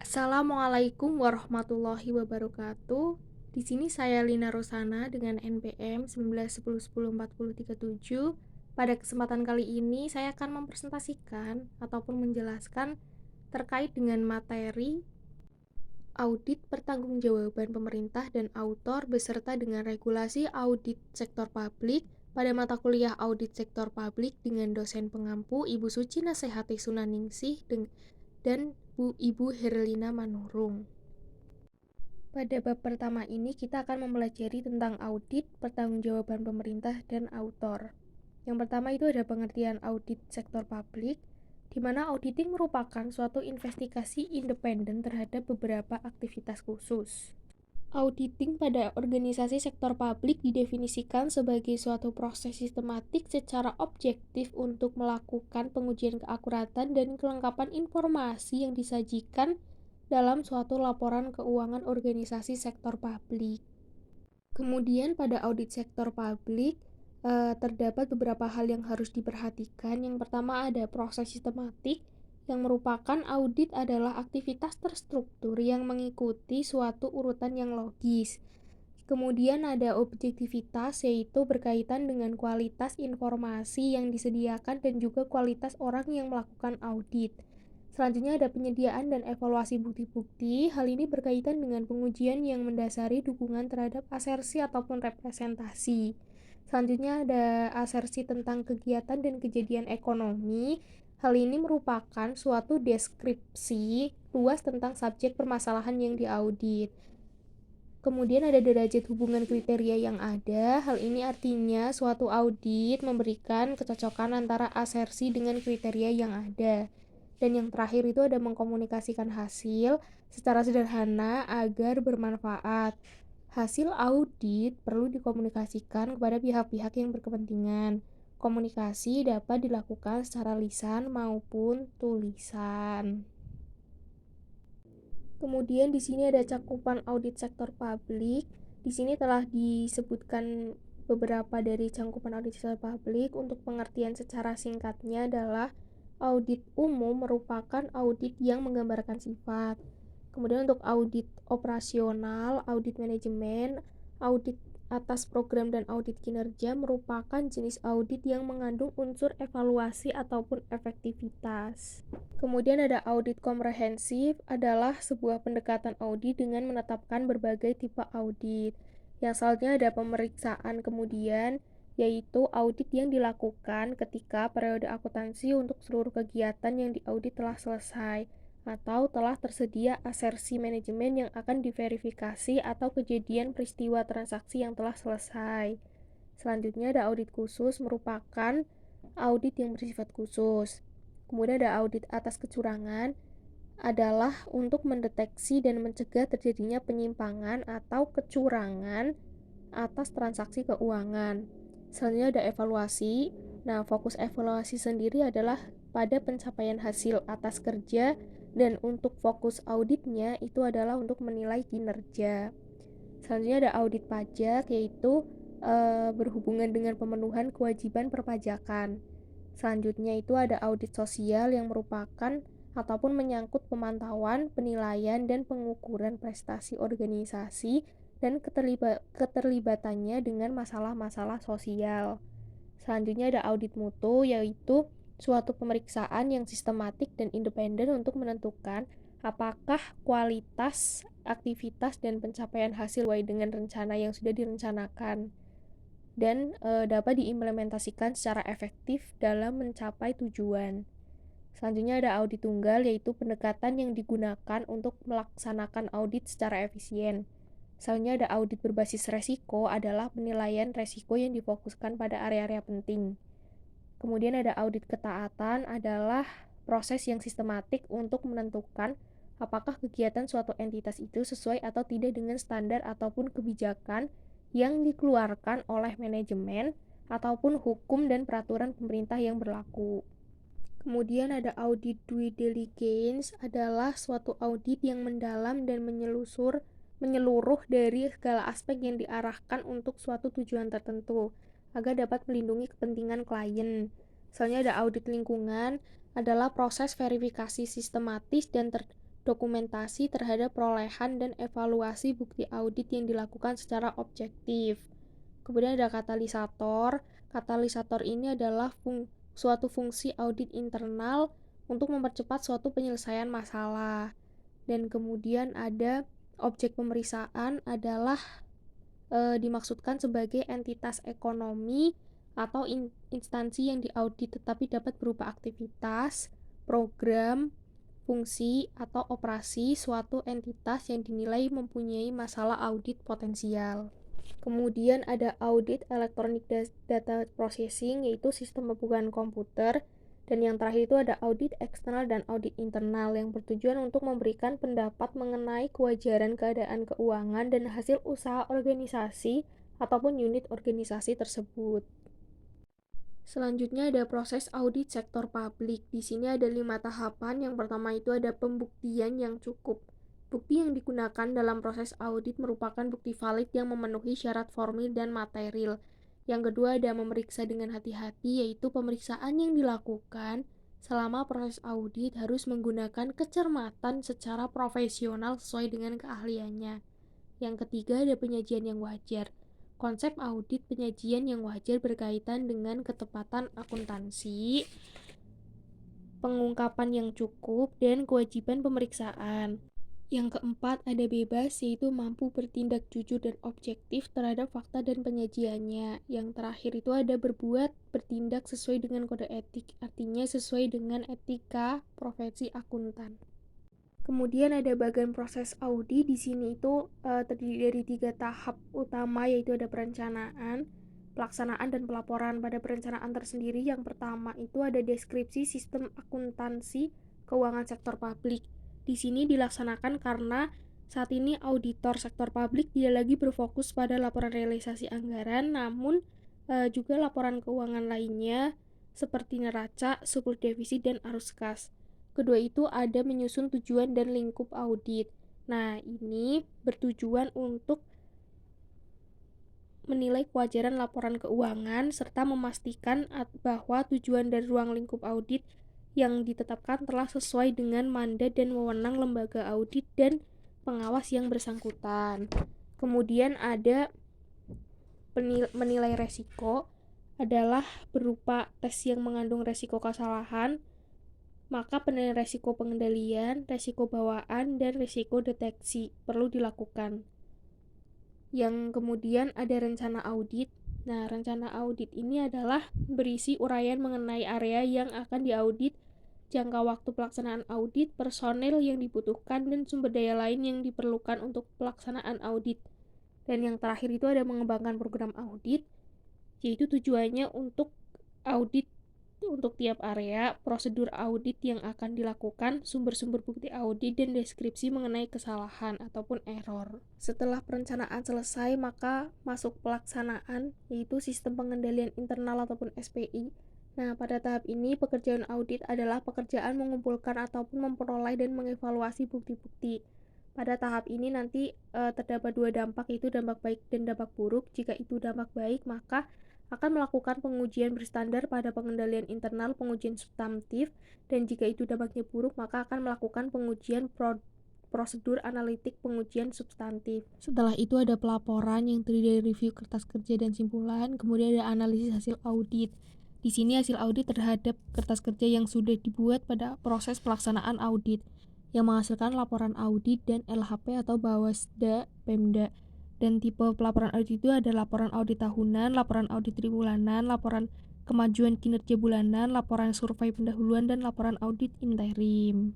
Assalamualaikum warahmatullahi wabarakatuh. Di sini saya Lina Rosana dengan NPM 1910104037. Pada kesempatan kali ini saya akan mempresentasikan ataupun menjelaskan terkait dengan materi audit pertanggungjawaban pemerintah dan autor beserta dengan regulasi audit sektor publik pada mata kuliah audit sektor publik dengan dosen pengampu Ibu Suci Nasehati Sunaningsih dan Ibu Herlina Manurung. Pada bab pertama ini kita akan mempelajari tentang audit, pertanggungjawaban pemerintah, dan autor. Yang pertama itu ada pengertian audit sektor publik, di mana auditing merupakan suatu investigasi independen terhadap beberapa aktivitas khusus. Auditing pada organisasi sektor publik didefinisikan sebagai suatu proses sistematik secara objektif untuk melakukan pengujian keakuratan dan kelengkapan informasi yang disajikan dalam suatu laporan keuangan organisasi sektor publik. Kemudian pada audit sektor publik terdapat beberapa hal yang harus diperhatikan. Yang pertama ada proses sistematik, yang merupakan audit adalah aktivitas terstruktur yang mengikuti suatu urutan yang logis. Kemudian ada objektivitas, yaitu berkaitan dengan kualitas informasi yang disediakan dan juga kualitas orang yang melakukan audit. Selanjutnya ada penyediaan dan evaluasi bukti-bukti. Hal ini berkaitan dengan pengujian yang mendasari dukungan terhadap asersi ataupun representasi. Selanjutnya ada asersi tentang kegiatan dan kejadian ekonomi. Hal ini merupakan suatu deskripsi luas tentang subjek permasalahan yang diaudit. Kemudian ada derajat hubungan kriteria yang ada. Hal ini artinya suatu audit memberikan kecocokan antara asersi dengan kriteria yang ada. Dan yang terakhir itu ada mengkomunikasikan hasil secara sederhana agar bermanfaat. Hasil audit perlu dikomunikasikan kepada pihak-pihak yang berkepentingan. Komunikasi dapat dilakukan secara lisan maupun tulisan. Kemudian di sini ada cakupan audit sektor publik. Di sini telah disebutkan beberapa dari cakupan audit sektor publik. Untuk pengertian secara singkatnya adalah audit umum merupakan audit yang menggambarkan sifat. Kemudian untuk audit operasional, audit manajemen, audit atas program dan audit kinerja merupakan jenis audit yang mengandung unsur evaluasi ataupun efektivitas. Kemudian ada audit komprehensif, adalah sebuah pendekatan audit dengan menetapkan berbagai tipe audit. Yang selanjutnya ada pemeriksaan kemudian, yaitu audit yang dilakukan ketika periode akuntansi untuk seluruh kegiatan yang diaudit telah selesai atau telah tersedia asersi manajemen yang akan diverifikasi atau kejadian peristiwa transaksi yang telah selesai. Selanjutnya ada audit khusus, merupakan audit yang bersifat khusus. Kemudian ada audit atas kecurangan, adalah untuk mendeteksi dan mencegah terjadinya penyimpangan atau kecurangan atas transaksi keuangan. Selanjutnya ada evaluasi. Nah, fokus evaluasi sendiri adalah pada pencapaian hasil atas kerja, dan untuk fokus auditnya itu adalah untuk menilai kinerja. Selanjutnya ada audit pajak, yaitu berhubungan dengan pemenuhan kewajiban perpajakan. Selanjutnya itu ada audit sosial yang merupakan ataupun menyangkut pemantauan, penilaian, dan pengukuran prestasi organisasi dan keterlibatannya dengan masalah-masalah sosial. Selanjutnya ada audit mutu, yaitu suatu pemeriksaan yang sistematik dan independen untuk menentukan apakah kualitas, aktivitas, dan pencapaian hasil sesuai dengan rencana yang sudah direncanakan dan dapat diimplementasikan secara efektif dalam mencapai tujuan. Selanjutnya ada audit tunggal, yaitu pendekatan yang digunakan untuk melaksanakan audit secara efisien. Selanjutnya ada audit berbasis resiko, adalah penilaian resiko yang difokuskan pada area-area penting. Kemudian ada audit ketaatan, adalah proses yang sistematik untuk menentukan apakah kegiatan suatu entitas itu sesuai atau tidak dengan standar ataupun kebijakan yang dikeluarkan oleh manajemen ataupun hukum dan peraturan pemerintah yang berlaku. Kemudian ada audit due diligence, adalah suatu audit yang mendalam dan menyeluruh dari segala aspek yang diarahkan untuk suatu tujuan tertentu agar dapat melindungi kepentingan klien. Misalnya ada audit lingkungan, adalah proses verifikasi sistematis dokumentasi terhadap perolehan dan evaluasi bukti audit yang dilakukan secara objektif. Kemudian ada katalisator. Katalisator ini adalah suatu fungsi audit internal untuk mempercepat suatu penyelesaian masalah. Dan kemudian ada objek pemeriksaan adalah dimaksudkan sebagai entitas ekonomi atau instansi yang diaudit, tetapi dapat berupa aktivitas, program, fungsi, atau operasi suatu entitas yang dinilai mempunyai masalah audit potensial. Kemudian ada audit electronic data processing, yaitu sistem pembukaan komputer. Dan yang terakhir itu ada audit eksternal dan audit internal yang bertujuan untuk memberikan pendapat mengenai kewajaran keadaan keuangan dan hasil usaha organisasi ataupun unit organisasi tersebut. Selanjutnya ada proses audit sektor publik. Di sini ada 5 tahapan. Yang pertama itu ada pembuktian yang cukup. Bukti yang digunakan dalam proses audit merupakan bukti valid yang memenuhi syarat formil dan material. Yang kedua ada memeriksa dengan hati-hati, yaitu pemeriksaan yang dilakukan selama proses audit harus menggunakan kecermatan secara profesional sesuai dengan keahliannya. Yang ketiga ada penyajian yang wajar. Konsep audit penyajian yang wajar berkaitan dengan ketepatan akuntansi, pengungkapan yang cukup, dan kewajiban pemeriksaan. Yang keempat ada bebas, yaitu mampu bertindak jujur dan objektif terhadap fakta dan penyajiannya. Yang terakhir itu ada bertindak sesuai dengan kode etik, artinya sesuai dengan etika profesi akuntan. Kemudian ada bagian proses audit. Di sini itu terdiri dari 3 tahap utama, yaitu ada perencanaan, pelaksanaan, dan pelaporan. Pada perencanaan tersendiri, yang pertama itu ada deskripsi sistem akuntansi keuangan sektor publik. Di sini dilaksanakan karena saat ini auditor sektor publik tidak lagi berfokus pada laporan realisasi anggaran, namun juga laporan keuangan lainnya seperti neraca, surplus defisit, dan arus kas. Kedua itu ada menyusun tujuan dan lingkup audit. Nah, ini bertujuan untuk menilai kewajaran laporan keuangan serta memastikan bahwa tujuan dan ruang lingkup audit yang ditetapkan telah sesuai dengan mandat dan wewenang lembaga audit dan pengawas yang bersangkutan. Kemudian ada menilai resiko, adalah berupa tes yang mengandung resiko kesalahan, maka penilaian resiko pengendalian, resiko bawaan, dan resiko deteksi perlu dilakukan. Yang kemudian ada rencana audit. Nah, rencana audit ini adalah berisi uraian mengenai area yang akan diaudit, jangka waktu pelaksanaan audit, personel yang dibutuhkan, dan sumber daya lain yang diperlukan untuk pelaksanaan audit. Dan yang terakhir itu ada mengembangkan program audit, yaitu tujuannya untuk audit untuk tiap area, prosedur audit yang akan dilakukan, sumber-sumber bukti audit, dan deskripsi mengenai kesalahan ataupun error. Setelah perencanaan selesai, maka masuk pelaksanaan, yaitu sistem pengendalian internal ataupun SPI. Nah, pada tahap ini pekerjaan audit adalah pekerjaan mengumpulkan ataupun memperoleh dan mengevaluasi bukti-bukti. Pada tahap ini nanti terdapat 2 dampak, yaitu dampak baik dan dampak buruk. Jika itu dampak baik, maka akan melakukan pengujian berstandar pada pengendalian internal, pengujian substantif, dan jika itu dampaknya buruk, maka akan melakukan pengujian prosedur analitik pengujian substantif. Setelah itu ada pelaporan yang terdiri dari review kertas kerja dan simpulan, kemudian ada analisis hasil audit. Di sini hasil audit terhadap kertas kerja yang sudah dibuat pada proses pelaksanaan audit, yang menghasilkan laporan audit dan LHP atau Bawasda Pemda. Dan tipe pelaporan audit itu ada laporan audit tahunan, laporan audit tribulanan, laporan kemajuan kinerja bulanan, laporan survei pendahuluan, dan laporan audit interim.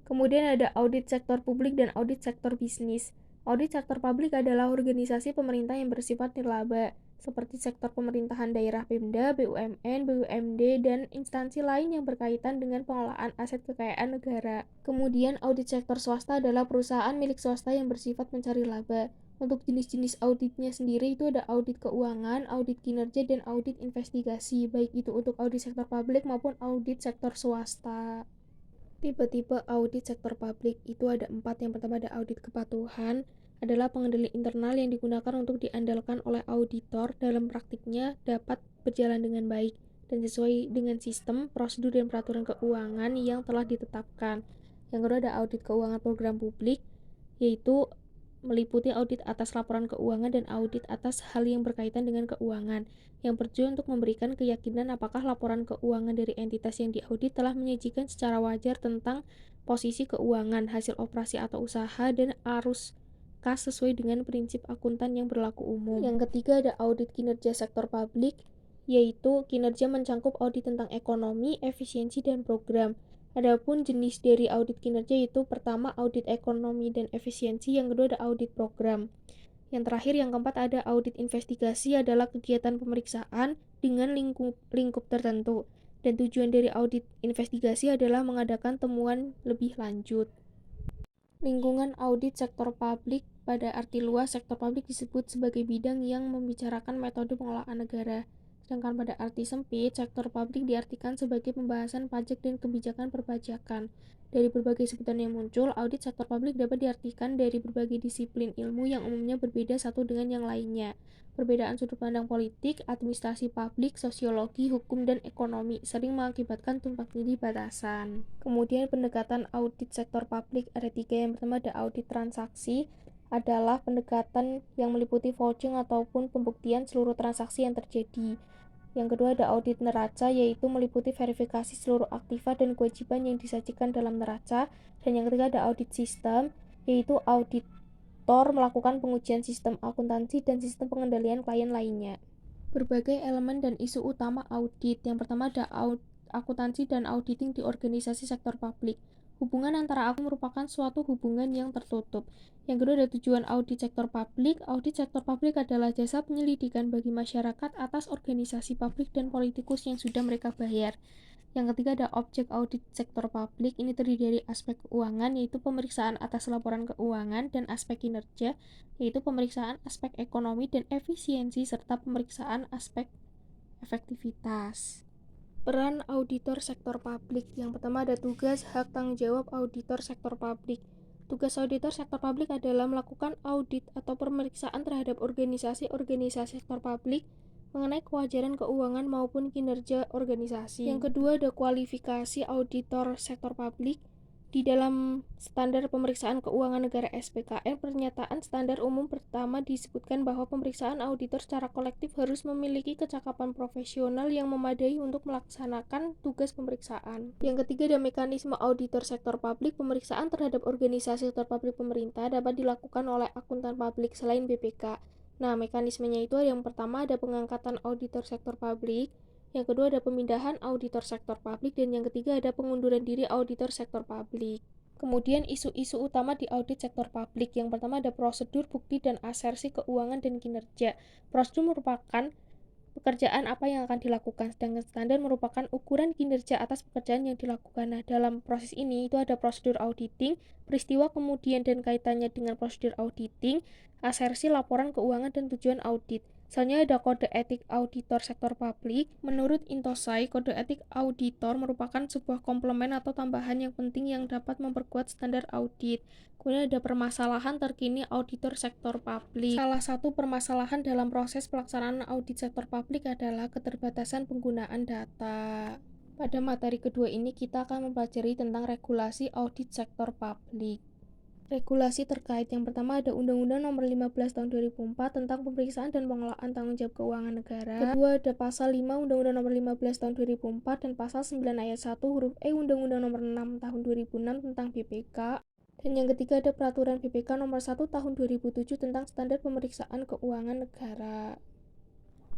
Kemudian ada audit sektor publik dan audit sektor bisnis. Audit sektor publik adalah organisasi pemerintah yang bersifat nirlaba, seperti sektor pemerintahan daerah Pemda, BUMN, BUMD, dan instansi lain yang berkaitan dengan pengelolaan aset kekayaan negara. Kemudian audit sektor swasta adalah perusahaan milik swasta yang bersifat mencari laba. Untuk jenis-jenis auditnya sendiri itu ada audit keuangan, audit kinerja, dan audit investigasi, baik itu untuk audit sektor publik maupun audit sektor swasta. Tipe-tipe audit sektor publik itu ada 4. Yang pertama ada audit kepatuhan, adalah pengendali internal yang digunakan untuk diandalkan oleh auditor dalam praktiknya dapat berjalan dengan baik dan sesuai dengan sistem, prosedur, dan peraturan keuangan yang telah ditetapkan. Yang kedua ada audit keuangan program publik, yaitu meliputi audit atas laporan keuangan dan audit atas hal yang berkaitan dengan keuangan, yang bertujuan untuk memberikan keyakinan apakah laporan keuangan dari entitas yang diaudit telah menyajikan secara wajar tentang posisi keuangan, hasil operasi atau usaha, dan arus kas sesuai dengan prinsip akuntan yang berlaku umum. Yang ketiga ada audit kinerja sektor publik, yaitu kinerja mencakup audit tentang ekonomi, efisiensi, dan program. Adapun jenis dari audit kinerja itu pertama audit ekonomi dan efisiensi, yang kedua ada audit program. Yang terakhir yang keempat ada audit investigasi, adalah kegiatan pemeriksaan dengan lingkup tertentu. Dan tujuan dari audit investigasi adalah mengadakan temuan lebih lanjut. Lingkungan audit sektor publik, pada arti luas sektor publik disebut sebagai bidang yang membicarakan metode pengelolaan negara. Sedangkan pada arti sempit, sektor publik diartikan sebagai pembahasan pajak dan kebijakan perpajakan. Dari berbagai sebutan yang muncul, audit sektor publik dapat diartikan dari berbagai disiplin ilmu yang umumnya berbeda satu dengan yang lainnya. Perbedaan sudut pandang politik, administrasi publik, sosiologi, hukum, dan ekonomi sering mengakibatkan tumpang tindih batasan. Kemudian pendekatan audit sektor publik ada tiga. Yang pertama ada audit transaksi, adalah pendekatan yang meliputi vouching ataupun pembuktian seluruh transaksi yang terjadi. Yang kedua ada audit neraca, yaitu meliputi verifikasi seluruh aktiva dan kewajiban yang disajikan dalam neraca. Dan yang ketiga ada audit sistem, yaitu auditor melakukan pengujian sistem akuntansi dan sistem pengendalian klien lainnya. Berbagai elemen dan isu utama audit. Yang pertama ada akuntansi dan auditing di organisasi sektor publik. Hubungan antara aku merupakan suatu hubungan yang tertutup. Yang kedua ada tujuan audit sektor publik. Audit sektor publik adalah jasa penyelidikan bagi masyarakat atas organisasi publik dan politikus yang sudah mereka bayar. Yang ketiga ada objek audit sektor publik. Ini terdiri dari aspek keuangan, yaitu pemeriksaan atas laporan keuangan, dan aspek kinerja, yaitu pemeriksaan aspek ekonomi dan efisiensi, serta pemeriksaan aspek efektivitas. Peran auditor sektor publik. Yang pertama ada tugas, hak, tanggung jawab auditor sektor publik. Tugas auditor sektor publik adalah melakukan audit atau pemeriksaan terhadap organisasi-organisasi sektor publik mengenai kewajaran keuangan maupun kinerja organisasi. Yang kedua ada kualifikasi auditor sektor publik. Di dalam standar pemeriksaan keuangan negara SPKN, pernyataan standar umum pertama disebutkan bahwa pemeriksaan auditor secara kolektif harus memiliki kecakapan profesional yang memadai untuk melaksanakan tugas pemeriksaan. Yang ketiga ada mekanisme auditor sektor publik. Pemeriksaan terhadap organisasi sektor publik pemerintah dapat dilakukan oleh akuntan publik selain BPK. Nah, mekanismenya itu yang pertama ada pengangkatan auditor sektor publik, yang kedua ada pemindahan auditor sektor publik, dan yang ketiga ada pengunduran diri auditor sektor publik. Kemudian isu-isu utama di audit sektor publik. Yang pertama ada prosedur, bukti, dan asersi keuangan dan kinerja. Prosedur merupakan pekerjaan apa yang akan dilakukan, sedangkan standar merupakan ukuran kinerja atas pekerjaan yang dilakukan. Nah, dalam proses ini itu ada prosedur auditing, peristiwa kemudian dan kaitannya dengan prosedur auditing, asersi laporan keuangan dan tujuan audit. Selanjutnya ada kode etik auditor sektor publik. Menurut Intosai, kode etik auditor merupakan sebuah komplemen atau tambahan yang penting yang dapat memperkuat standar audit. Kemudian ada permasalahan terkini auditor sektor publik. Salah satu permasalahan dalam proses pelaksanaan audit sektor publik adalah keterbatasan penggunaan data. Pada materi kedua ini kita akan mempelajari tentang regulasi audit sektor publik. Regulasi terkait. Yang pertama ada Undang-Undang Nomor 15 Tahun 2004 tentang pemeriksaan dan pengelolaan tanggung jawab keuangan negara. Kedua ada Pasal 5 Undang-Undang Nomor 15 Tahun 2004 dan Pasal 9 Ayat 1 huruf E Undang-Undang Nomor 6 Tahun 2006 tentang BPK. Dan yang ketiga ada Peraturan BPK Nomor 1 Tahun 2007 tentang standar pemeriksaan keuangan negara.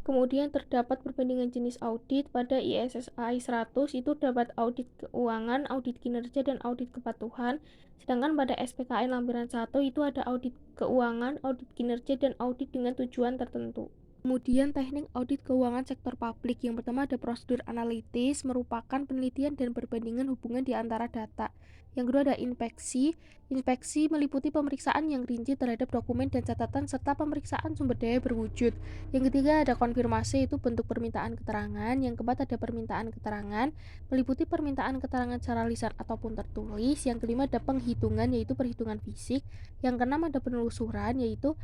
Kemudian terdapat perbandingan jenis audit. Pada ISSAI 100 itu dapat audit keuangan, audit kinerja, dan audit kepatuhan. Sedangkan pada SPKN lampiran 1 itu ada audit keuangan, audit kinerja, dan audit dengan tujuan tertentu. Kemudian teknik audit keuangan sektor publik. Yang pertama ada prosedur analitis, merupakan penelitian dan perbandingan hubungan di antara data. Yang kedua ada inspeksi. Inspeksi meliputi pemeriksaan yang rinci terhadap dokumen dan catatan serta pemeriksaan sumber daya berwujud. Yang ketiga ada konfirmasi, itu bentuk permintaan keterangan. Yang keempat ada permintaan keterangan, meliputi permintaan keterangan secara lisan ataupun tertulis. Yang kelima ada penghitungan, yaitu perhitungan fisik. Yang keenam ada penelusuran, yaitu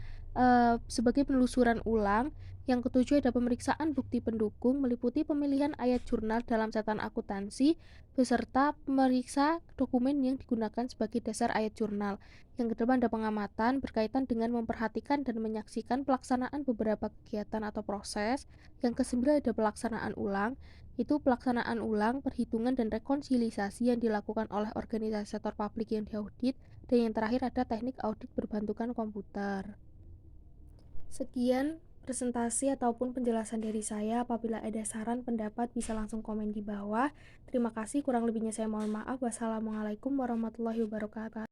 sebagai penelusuran ulang. Yang ketujuh ada pemeriksaan bukti pendukung meliputi pemilihan ayat jurnal dalam catatan akuntansi beserta pemeriksa dokumen yang digunakan sebagai dasar ayat jurnal. Yang kedelapan ada pengamatan berkaitan dengan memperhatikan dan menyaksikan pelaksanaan beberapa kegiatan atau proses. Yang kesembilan ada pelaksanaan ulang, itu pelaksanaan ulang, perhitungan dan rekonsiliasi yang dilakukan oleh organisasi sektor publik yang diaudit. Dan yang terakhir ada teknik audit berbantukan komputer. Sekian presentasi ataupun penjelasan dari saya. Apabila ada saran pendapat bisa langsung komen di bawah. Terima kasih, kurang lebihnya saya mohon maaf. Wassalamualaikum warahmatullahi wabarakatuh.